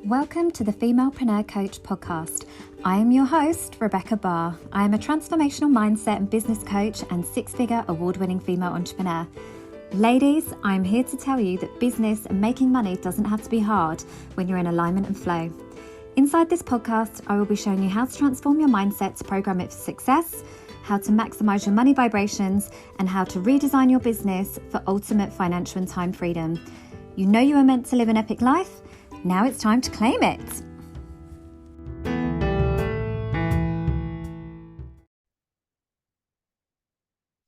Welcome to the Femalepreneur Coach podcast. I am your host, Rebecca Barr. I am a transformational mindset and business coach and six-figure award-winning female entrepreneur. Ladies, I'm here to tell you that business and making money doesn't have to be hard when you're in alignment and flow. Inside this podcast, I will be showing you how to transform your mindset to program it for success, how to maximize your money vibrations, and how to redesign your business for ultimate financial and time freedom. You know you are meant to live an epic life. Now it's time to claim it.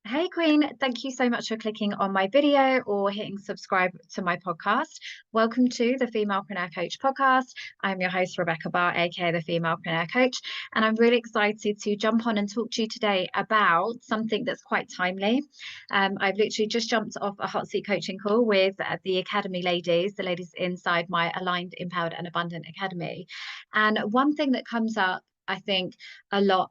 Hey Queen, thank you so much for clicking on my video or hitting subscribe to my podcast. Welcome to the Femalepreneur Coach podcast. I'm your host, Rebecca Barr, aka the Femalepreneur Coach, and I'm really excited to jump on and talk to you today about something that's quite timely. I've literally just jumped off a hot seat coaching call with the Academy ladies, the ladies inside my Aligned, Empowered and Abundant Academy. And one thing that comes up, I think, a lot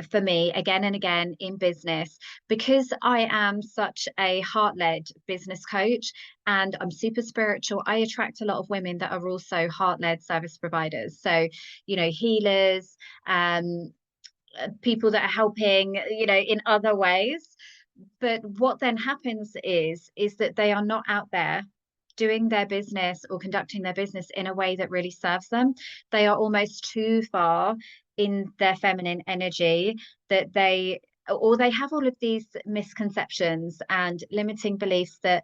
for me again and again in business, because I am such a heart-led business coach and I'm super spiritual, I attract a lot of women that are also heart-led service providers. So, you know, healers, people that are helping, you know, in other ways. But what then happens is that they are not out there doing their business or conducting their business in a way that really serves them. They are almost too far in their feminine energy that they have all of these misconceptions and limiting beliefs that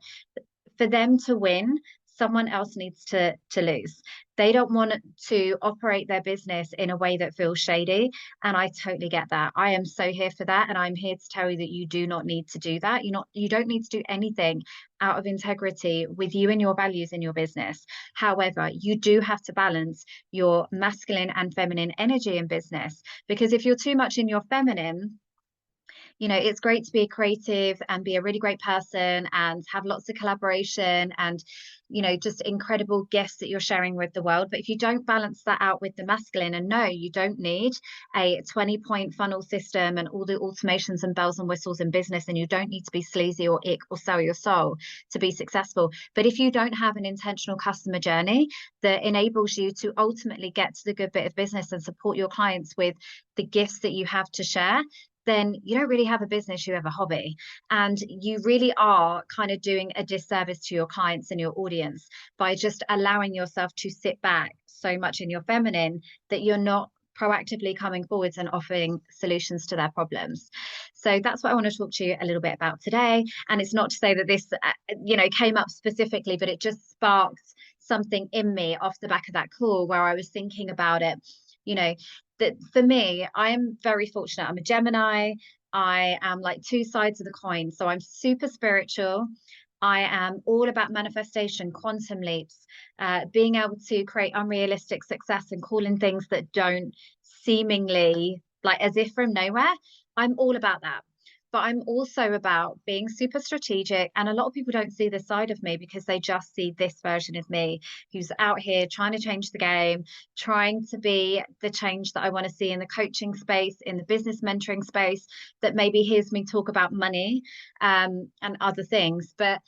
for them to win, someone else needs to lose. They don't want to operate their business in a way that feels shady. And I totally get that. I am so here for that. And I'm here to tell you that you do not need to do that. You don't need to do anything out of integrity with you and your values in your business. However, you do have to balance your masculine and feminine energy in business, because if you're too much in your feminine, you know, it's great to be a creative and be a really great person and have lots of collaboration and, you know, just incredible gifts that you're sharing with the world. But if you don't balance that out with the masculine, and no, you don't need a 20-point funnel system and all the automations and bells and whistles in business, and you don't need to be sleazy or ick or sell your soul to be successful. But if you don't have an intentional customer journey that enables you to ultimately get to the good bit of business and support your clients with the gifts that you have to share, then you don't really have a business, you have a hobby. And you really are kind of doing a disservice to your clients and your audience by just allowing yourself to sit back so much in your feminine that you're not proactively coming forwards and offering solutions to their problems. So that's what I want to talk to you a little bit about today. And it's not to say that this, you know, came up specifically, but it just sparked something in me off the back of that call where I was thinking about it. You know, that for me, I am very fortunate. I'm a Gemini. I am like two sides of the coin. So I'm super spiritual. I am all about manifestation, quantum leaps, being able to create unrealistic success and call in things that don't seemingly, like as if from nowhere. I'm all about that. But I'm also about being super strategic. And a lot of people don't see this side of me because they just see this version of me who's out here trying to change the game, trying to be the change that I want to see in the coaching space, in the business mentoring space, that maybe hears me talk about money and other things. But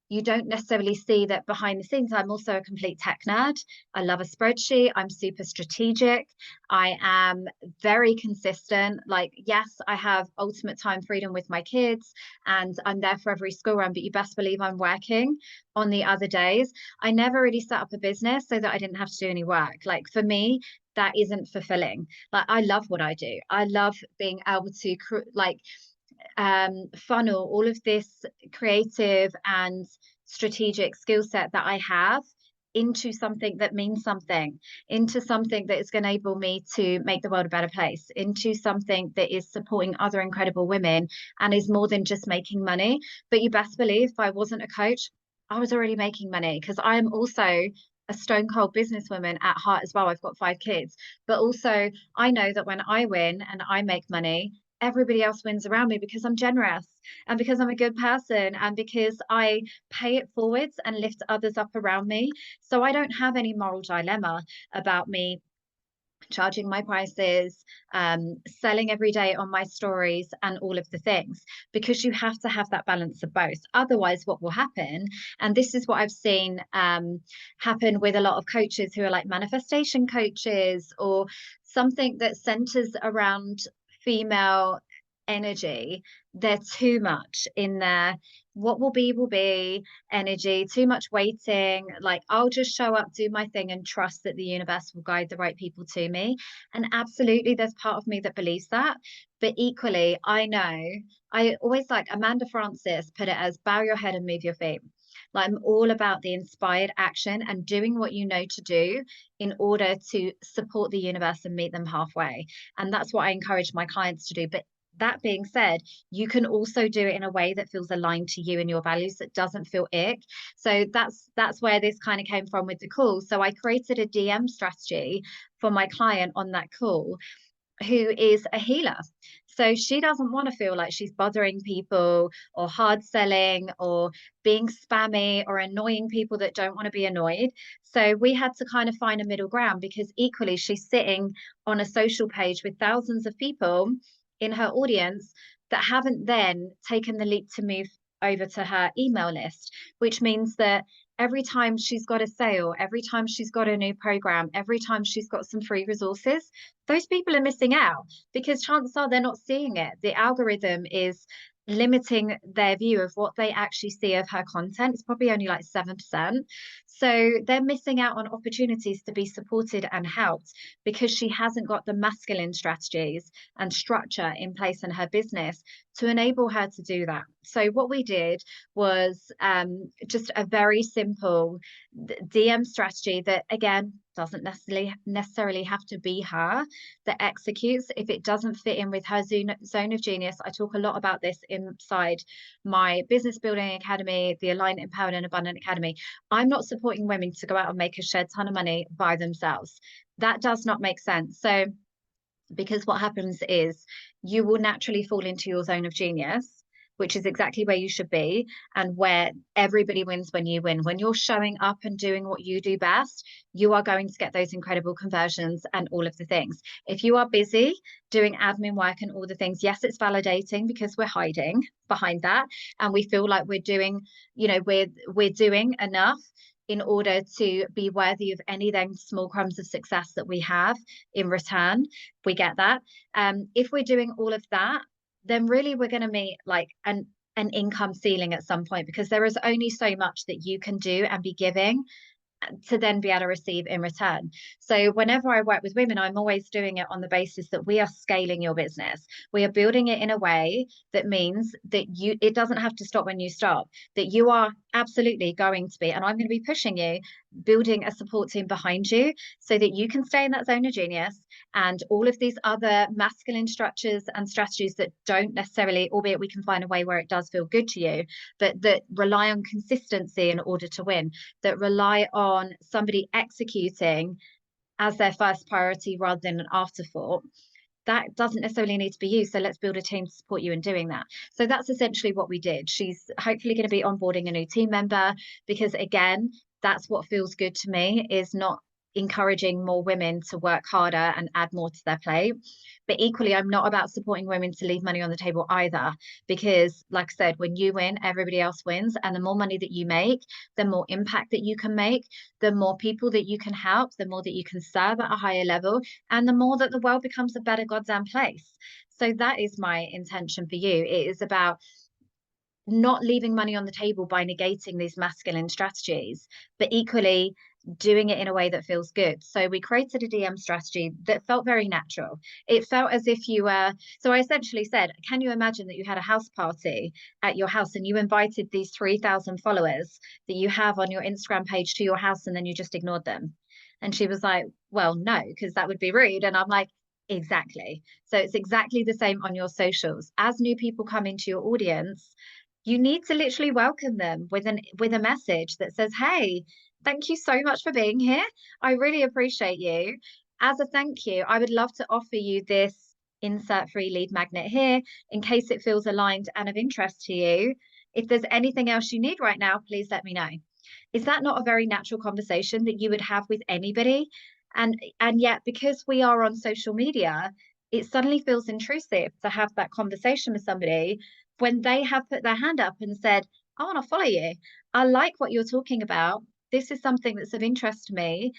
you don't necessarily see that behind the scenes. I'm also a complete tech nerd. I love a spreadsheet. I'm super strategic. I am very consistent. Like, yes, I have ultimate time freedom with my kids and I'm there for every school run, but you best believe I'm working on the other days. I never really set up a business so that I didn't have to do any work. Like for me, that isn't fulfilling. Like I love what I do. I love being able to funnel all of this creative and strategic skill set that I have into something that means something, into something that is going to enable me to make the world a better place, into something that is supporting other incredible women and is more than just making money. But you best believe if I wasn't a coach, I was already making money, because I am also a stone cold businesswoman at heart as well. I've got 5 kids, but also I know that when I win and I make money, everybody else wins around me because I'm generous and because I'm a good person and because I pay it forwards and lift others up around me. So I don't have any moral dilemma about me charging my prices, selling every day on my stories, and all of the things, because you have to have that balance of both. Otherwise, what will happen, and this is what I've seen happen with a lot of coaches who are like manifestation coaches or something that centers around female energy, they're too much in their what will be energy, too much waiting. Like, I'll just show up, do my thing, and trust that the universe will guide the right people to me. And absolutely, there's part of me that believes that. But equally, I know, I always like Amanda Francis put it as bow your head and move your feet. Like, I'm all about the inspired action and doing what you know to do in order to support the universe and meet them halfway. And that's what I encourage my clients to do. But that being said, you can also do it in a way that feels aligned to you and your values, that doesn't feel ick. So that's where this kind of came from with the call. So I created a DM strategy for my client on that call, who is a healer. So she doesn't want to feel like she's bothering people or hard selling or being spammy or annoying people that don't want to be annoyed. So we had to kind of find a middle ground, because equally she's sitting on a social page with thousands of people in her audience that haven't then taken the leap to move over to her email list, which means that every time she's got a sale, every time she's got a new program, every time she's got some free resources, those people are missing out, because chances are they're not seeing it. The algorithm is limiting their view of what they actually see of her content. It's probably only like 7%. So they're missing out on opportunities to be supported and helped, because she hasn't got the masculine strategies and structure in place in her business to enable her to do that. So what we did was just a very simple DM strategy that, again, doesn't necessarily have to be her that executes. If it doesn't fit in with her zone of genius, I talk a lot about this inside my business building academy, the Aligned, Empowered and Abundant Academy. I'm not supporting women to go out and make a shed ton of money by themselves. That does not make sense. So because what happens is you will naturally fall into your zone of genius, which is exactly where you should be, and where everybody wins when you win. When you're showing up and doing what you do best, you are going to get those incredible conversions and all of the things. If you are busy doing admin work and all the things, yes, it's validating, because we're hiding behind that and we feel like we're doing, we're doing enough in order to be worthy of any then small crumbs of success that we have in return. We get that. If we're doing all of that, then really we're going to meet like an income ceiling at some point, because there is only so much that you can do and be giving to then be able to receive in return. So whenever I work with women, I'm always doing it on the basis that we are scaling your business. We are building it in a way that means that it doesn't have to stop when you stop, that you are absolutely going to be, and I'm going to be pushing you, building a support team behind you so that you can stay in that zone of genius, and all of these other masculine structures and strategies that don't necessarily, albeit we can find a way where it does feel good to you, but that rely on consistency in order to win, that rely on somebody executing as their first priority rather than an afterthought. That doesn't necessarily need to be you. So let's build a team to support you in doing that. So that's essentially what we did. She's hopefully going to be onboarding a new team member, because again, that's what feels good to me, is not encouraging more women to work harder and add more to their plate. But equally, I'm not about supporting women to leave money on the table either, because like I said, when you win, everybody else wins. And the more money that you make, the more impact that you can make, the more people that you can help, the more that you can serve at a higher level, and the more that the world becomes a better goddamn place. So that is my intention for you. It is about not leaving money on the table by negating these masculine strategies, but equally doing it in a way that feels good. So we created a DM strategy that felt very natural. It felt as if you were, so I essentially said, can you imagine that you had a house party at your house and you invited these 3,000 followers that you have on your Instagram page to your house, and then you just ignored them? And she was like, well, no, because that would be rude. And I'm like, exactly. So it's exactly the same on your socials. As new people come into your audience, you need to literally welcome them with a message that says, hey, thank you so much for being here. I really appreciate you. As a thank you, I would love to offer you this insert free lead magnet here in case it feels aligned and of interest to you. If there's anything else you need right now, please let me know. Is that not a very natural conversation that you would have with anybody? And yet, because we are on social media, it suddenly feels intrusive to have that conversation with somebody when they have put their hand up and said, I want to follow you. I like what you're talking about. This is something that's of interest to me.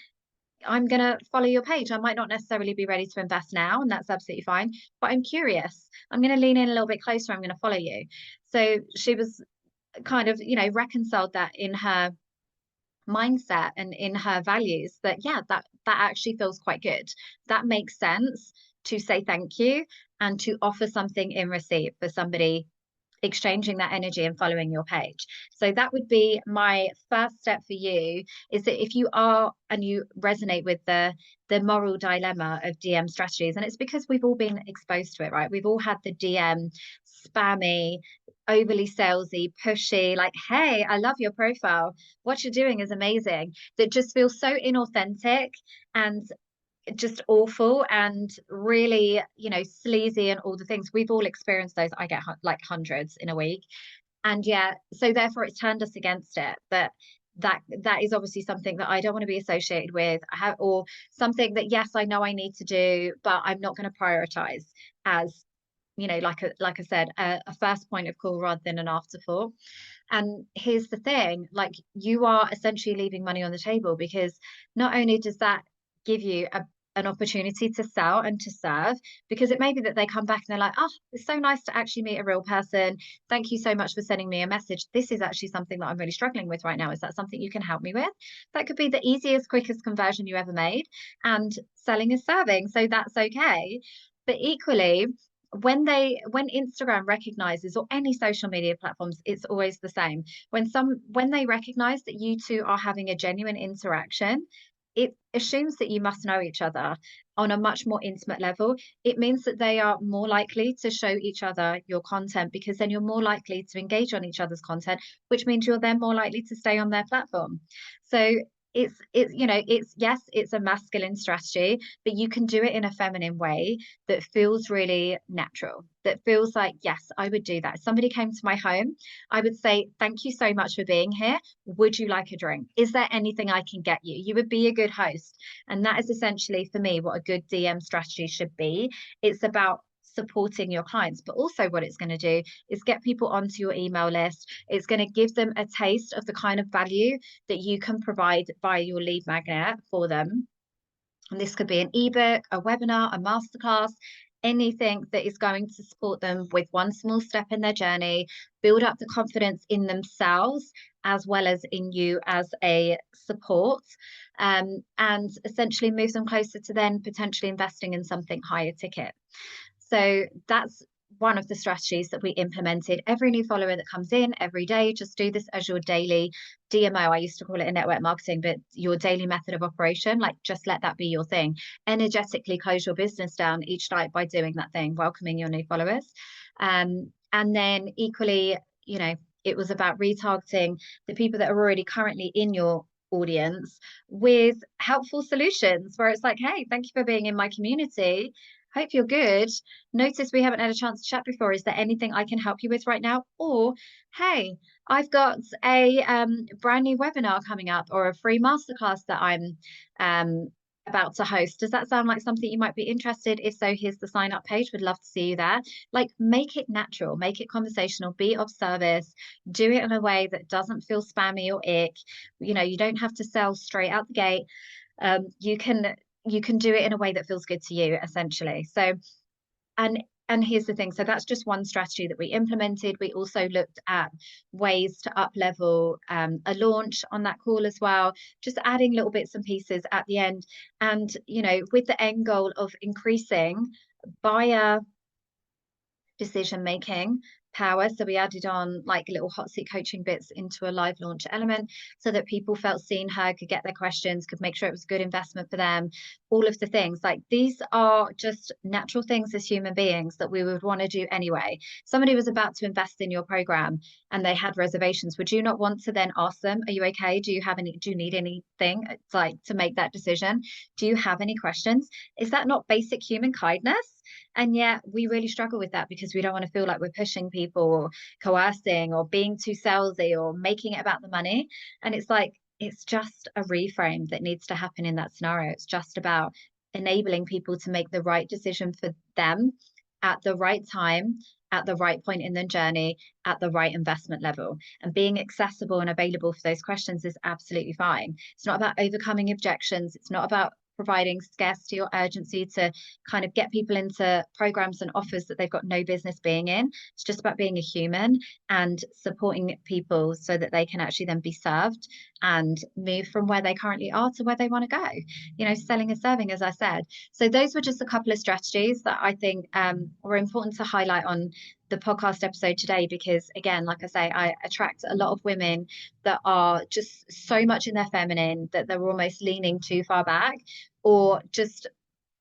I'm going to follow your page. I might not necessarily be ready to invest now, and that's absolutely fine, but I'm curious. I'm going to lean in a little bit closer. I'm going to follow you. So she was kind of, reconciled that in her mindset and in her values, that yeah, that actually feels quite good. That makes sense to say thank you and to offer something in receipt for somebody exchanging that energy and following your page. So that would be my first step for you, is that if you are and you resonate with the moral dilemma of DM strategies, and it's because we've all been exposed to it, right? We've all had the DM spammy, overly salesy, pushy, like, hey, I love your profile, what you're doing is amazing, that just feels so inauthentic and just awful and really, sleazy and all the things. We've all experienced those. I get like hundreds in a week. And yeah, so therefore it's turned us against it. But that is obviously something that I don't want to be associated with, or something that, yes, I know I need to do, but I'm not going to prioritize as, like I said, a first point of call rather than an afterthought. And here's the thing, like, you are essentially leaving money on the table, because not only does that give you an opportunity to sell and to serve, because it may be that they come back and they're like, oh, it's so nice to actually meet a real person. Thank you so much for sending me a message. This is actually something that I'm really struggling with right now. Is that something you can help me with? That could be the easiest, quickest conversion you ever made. And selling is serving. So that's okay. But equally, when Instagram recognizes, or any social media platforms, it's always the same. When they recognize that you two are having a genuine interaction, it assumes that you must know each other on a much more intimate level. It means that they are more likely to show each other your content, because then you're more likely to engage on each other's content, which means you're then more likely to stay on their platform. So it's yes, it's a masculine strategy, but you can do it in a feminine way that feels really natural, that feels like, yes, I would do that. If somebody came to my home, I would say, thank you so much for being here. Would you like a drink? Is there anything I can get you? You would be a good host. And that is essentially, for me, what a good DM strategy should be. It's about supporting your clients, but also what it's going to do is get people onto your email list. It's going to give them a taste of the kind of value that you can provide via your lead magnet for them. And this could be an ebook, a webinar, a masterclass, anything that is going to support them with one small step in their journey, build up the confidence in themselves as well as in you as a support, and essentially move them closer to then potentially investing in something higher ticket. So that's one of the strategies that we implemented. Every new follower that comes in every day, just do this as your daily DMO. I used to call it in network marketing, but your daily method of operation, like, just let that be your thing. Energetically close your business down each night by doing that thing, welcoming your new followers. And then equally, it was about retargeting the people that are already currently in your audience with helpful solutions, where it's like, hey, thank you for being in my community. Hope you're good. Notice we haven't had a chance to chat before. Is there anything I can help you with right now? Or, hey, I've got a brand new webinar coming up, or a free masterclass that I'm about to host. Does that sound like something you might be interested? If so, here's the sign up page. Would love to see you there. Like, make it natural, make it conversational, be of service, do it in a way that doesn't feel spammy or ick. You don't have to sell straight out the gate. You can do it in a way that feels good to you, essentially. So, and here's the thing. So that's just one strategy that we implemented. We also looked at ways to up level a launch on that call as well, just adding little bits and pieces at the end. And, with the end goal of increasing buyer decision-making power. So we added on like little hot seat coaching bits into a live launch element, so that people felt seen, heard, could get their questions, could make sure it was a good investment for them. All of the things, like, these are just natural things as human beings that we would want to do anyway. Somebody was about to invest in your program and they had reservations. Would you not want to then ask them, are you okay? Do you need anything? It's like, to make that decision. Do you have any questions? Is that not basic human kindness? And yet we really struggle with that, because we don't want to feel like we're pushing people or coercing or being too salesy or making it about the money. And it's like, it's just a reframe that needs to happen in that scenario. It's just about enabling people to make the right decision for them at the right time, at the right point in their journey, at the right investment level. And being accessible and available for those questions is absolutely fine. It's not about overcoming objections. It's not about providing scarcity or urgency to kind of get people into programs and offers that they've got no business being in. It's just about being a human and supporting people so that they can actually then be served and move from where they currently are to where they want to go. You know, selling and serving, as I said. So those were just a couple of strategies that I think were important to highlight on the podcast episode today, because again, like I say, I attract a lot of women that are just so much in their feminine that they're almost leaning too far back, or just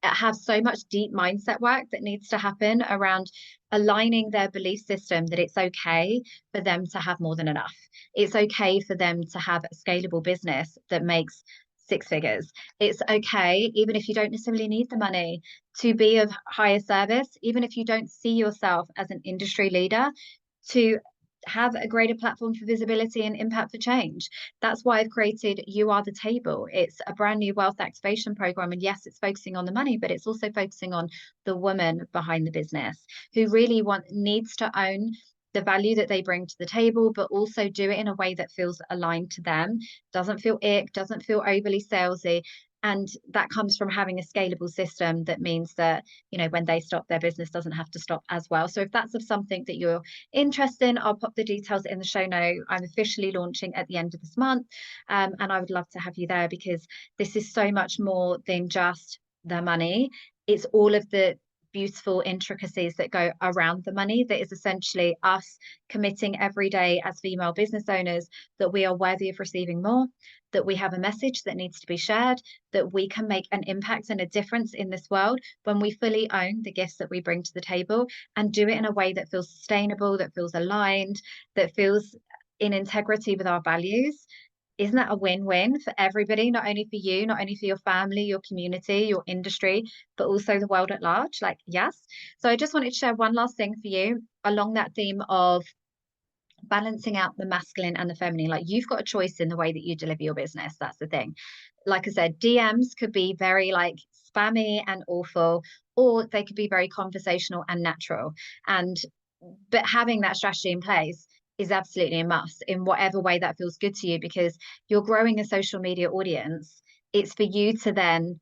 have so much deep mindset work that needs to happen around aligning their belief system that it's okay for them to have more than enough. It's okay for them to have a scalable business that makes six figures. It's okay, even if you don't necessarily need the money, to be of higher service, even if you don't see yourself as an industry leader, to have a greater platform for visibility and impact for change. That's why I've created You Are the Table. It's a brand new wealth activation program. And yes, it's focusing on the money, but it's also focusing on the woman behind the business who really needs to own the value that they bring to the table, but also do it in a way that feels aligned to them, doesn't feel ick, doesn't feel overly salesy. And that comes from having a scalable system that means that, you know, when they stop, their business doesn't have to stop as well. So if that's of something that you're interested in, I'll pop the details in the show note. I'm officially launching at the end of this month. And I would love to have you there, because this is so much more than just the money. It's all of the beautiful intricacies that go around the money, that is essentially us committing every day as female business owners that we are worthy of receiving more, that we have a message that needs to be shared, that we can make an impact and a difference in this world when we fully own the gifts that we bring to the table and do it in a way that feels sustainable, that feels aligned, that feels in integrity with our values. Isn't that a win-win for everybody? Not only for you, not only for your family, your community, your industry, but also the world at large? Like, yes. So I just wanted to share one last thing for you along that theme of balancing out the masculine and the feminine. Like, you've got a choice in the way that you deliver your business. That's the thing. Like I said, DMs could be very like spammy and awful, or they could be very conversational and natural. But having that strategy in place is absolutely a must in whatever way that feels good to you, because you're growing a social media audience. It's for you to then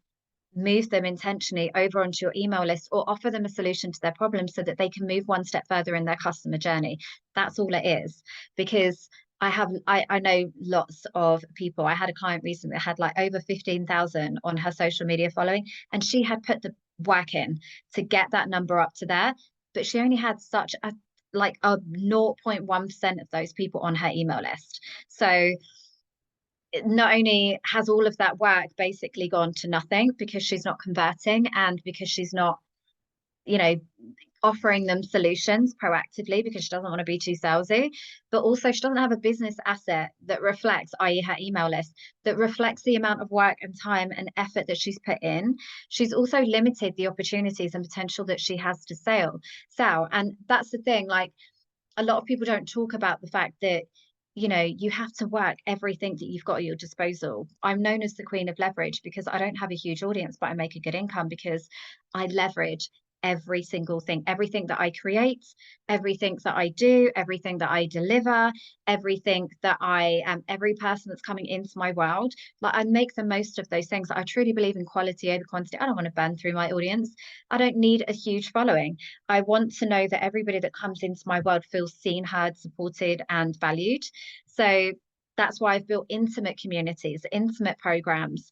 move them intentionally over onto your email list or offer them a solution to their problem so that they can move one step further in their customer journey. That's all it is. Because I know lots of people. I had a client recently that had like over 15,000 on her social media following, and she had put the work in to get that number up to there, but she only had such a 0.1% of those people on her email list. So not only has all of that work basically gone to nothing because she's not converting and because she's not, you know, offering them solutions proactively because she doesn't want to be too salesy, but also she doesn't have a business asset that reflects, i.e. her email list, that reflects the amount of work and time and effort that she's put in. She's also limited the opportunities and potential that she has to sell. And that's the thing, like, a lot of people don't talk about the fact that, you know, you have to work everything that you've got at your disposal. I'm known as the queen of leverage because I don't have a huge audience, but I make a good income because I leverage every single thing, everything that I create, everything that I do, everything that I deliver, everything that every person that's coming into my world, like, I make the most of those things. I truly believe in quality over quantity. I don't want to burn through my audience. I don't need a huge following. I want to know that everybody that comes into my world feels seen, heard, supported, and valued. So that's why I've built intimate communities, intimate programs.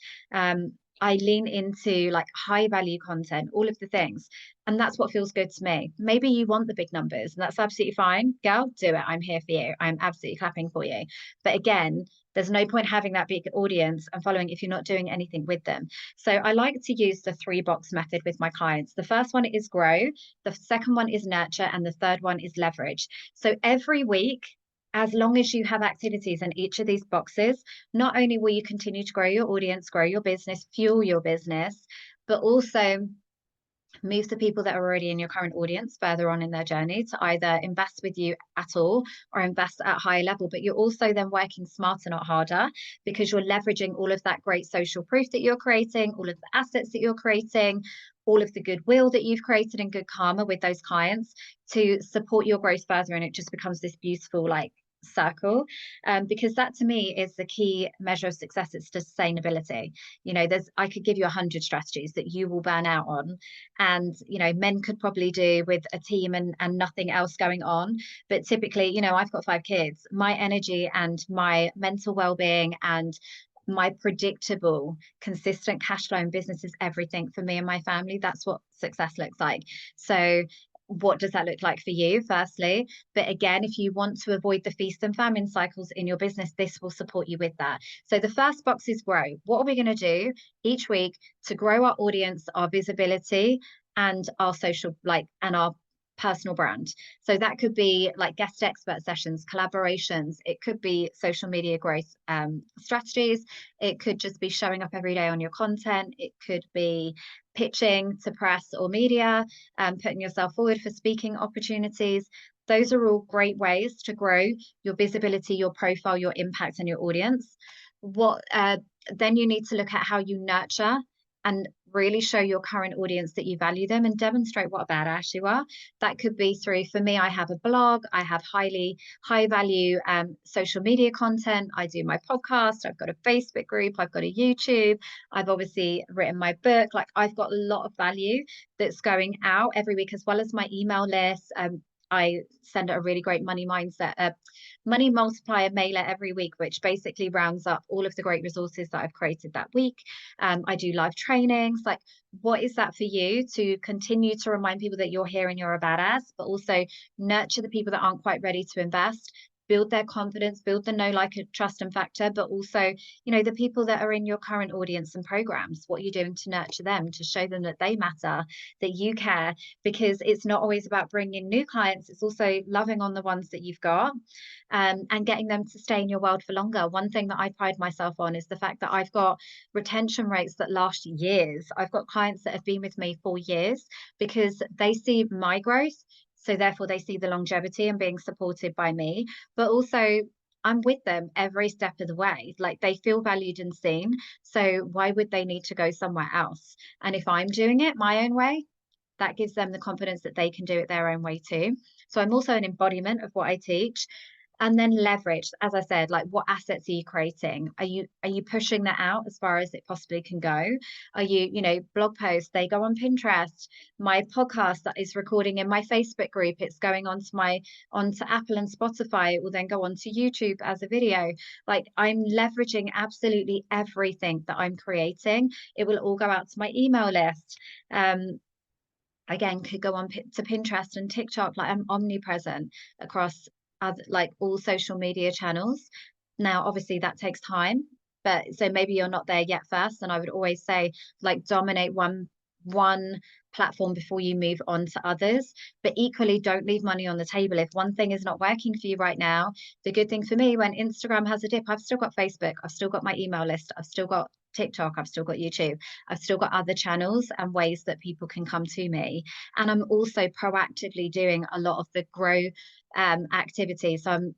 I lean into like high value content, all of the things. And that's what feels good to me. Maybe you want the big numbers, and that's absolutely fine. Girl, do it. I'm here for you. I'm absolutely clapping for you. But again, there's no point having that big audience and following if you're not doing anything with them. So I like to use the 3-box method with my clients. The first one is grow, the second one is nurture, and the third one is leverage. So every week, as long as you have activities in each of these boxes, not only will you continue to grow your audience, grow your business, fuel your business, but also move the people that are already in your current audience further on in their journey to either invest with you at all or invest at a higher level. But you're also then working smarter, not harder, because you're leveraging all of that great social proof that you're creating, all of the assets that you're creating, all of the goodwill that you've created and good karma with those clients to support your growth further. And it just becomes this beautiful, like, circle, because that to me is the key measure of success. It's sustainability. I could give you 100 strategies that you will burn out on, and men could probably do with a team and nothing else going on. But typically, I've got 5 kids. My energy and my mental well-being and my predictable, consistent cash flow in business is everything for me and my family. That's what success looks like. So what does that look like for you, firstly? But again, if you want to avoid the feast and famine cycles in your business, this will support you with that. So the first box is grow. What are we going to do each week to grow our audience, our visibility, and our social, and our personal brand? So that could be like guest expert sessions, collaborations. It could be social media growth strategies. It could just be showing up every day on your content. It could be pitching to press or media, putting yourself forward for speaking opportunities. Those are all great ways to grow your visibility, your profile, your impact, and your audience. Then you need to look at how you nurture and really show your current audience that you value them and demonstrate what a badass you are. That could be through, for me, I have a blog, I have high value social media content, I do my podcast, I've got a Facebook group, I've got a YouTube, I've obviously written my book. Like, I've got a lot of value that's going out every week, as well as my email list. I send out a really great money multiplier mailer every week, which basically rounds up all of the great resources that I've created that week. I do live trainings. Like, what is that for you to continue to remind people that you're here and you're a badass, but also nurture the people that aren't quite ready to invest, build their confidence, build the know, like, trust and factor, but also, the people that are in your current audience and programs, what you're doing to nurture them, to show them that they matter, that you care, because it's not always about bringing new clients. It's also loving on the ones that you've got, and getting them to stay in your world for longer. One thing that I pride myself on is the fact that I've got retention rates that last years. I've got clients that have been with me for years because they see my growth. So therefore they see the longevity and being supported by me, but also I'm with them every step of the way. Like, they feel valued and seen. So why would they need to go somewhere else? And if I'm doing it my own way, that gives them the confidence that they can do it their own way too. So I'm also an embodiment of what I teach. And then leverage, as I said, like, what assets are you creating? Are you pushing that out as far as it possibly can go? Are you, blog posts, they go on Pinterest. My podcast that is recording in my Facebook group, it's going onto Apple and Spotify. It will then go onto YouTube as a video. Like, I'm leveraging absolutely everything that I'm creating. It will all go out to my email list. Again, could go on to Pinterest and TikTok. Like, I'm omnipresent across all social media channels. Now, obviously that takes time, but so maybe you're not there yet first. And I would always say, like, dominate one platform before you move on to others. But equally, don't leave money on the table. If one thing is not working for you right now, the good thing for me, when Instagram has a dip, I've still got Facebook, I've still got my email list, I've still got TikTok, I've still got YouTube, I've still got other channels and ways that people can come to me. And I'm also proactively doing a lot of the grow activities. So I'm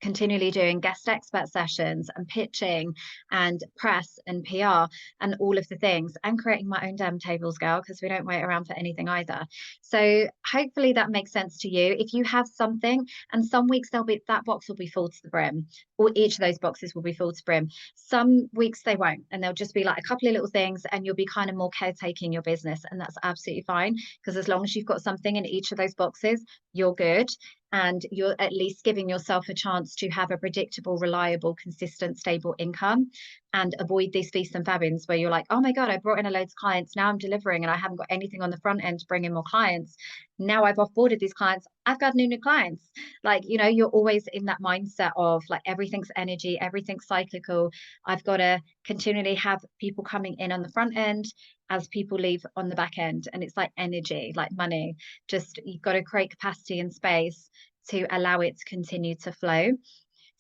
continually doing guest expert sessions and pitching and press and PR and all of the things, and creating my own damn tables, girl, because we don't wait around for anything either. So hopefully that makes sense to you. If you have something, and some weeks that box will be full to the brim, or each of those boxes will be full to the brim. Some weeks they won't, and they'll just be like a couple of little things, and you'll be kind of more caretaking your business, and that's absolutely fine, because as long as you've got something in each of those boxes, you're good. And you're at least giving yourself a chance to have a predictable, reliable, consistent, stable income, and avoid these feast and famines where you're like, oh my God, I brought in a load of clients, now I'm delivering and I haven't got anything on the front end to bring in more clients. Now I've offboarded these clients, I've got new clients. Like, you're always in that mindset of like, everything's energy, everything's cyclical. I've got to continually have people coming in on the front end as people leave on the back end. And it's like energy, like money. Just, you've got to create capacity and space to allow it to continue to flow.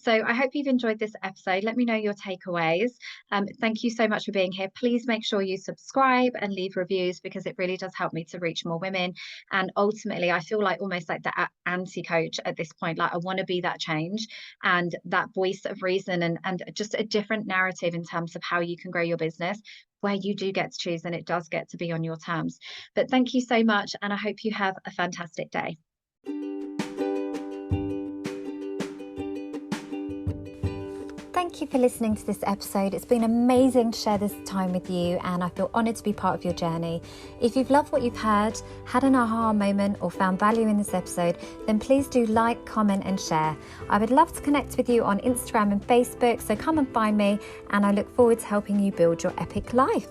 So I hope you've enjoyed this episode. Let me know your takeaways. Thank you so much for being here. Please make sure you subscribe and leave reviews, because it really does help me to reach more women. And ultimately, I feel like almost like the anti-coach at this point. Like, I want to be that change and that voice of reason, and just a different narrative in terms of how you can grow your business, where you do get to choose and it does get to be on your terms. But thank you so much, and I hope you have a fantastic day. Thank you for listening to this episode. It's been amazing to share this time with you, and I feel honoured to be part of your journey. If you've loved what you've heard, had an aha moment, or found value in this episode, then please do like, comment and share. I would love to connect with you on Instagram and Facebook, so come and find me, and I look forward to helping you build your epic life.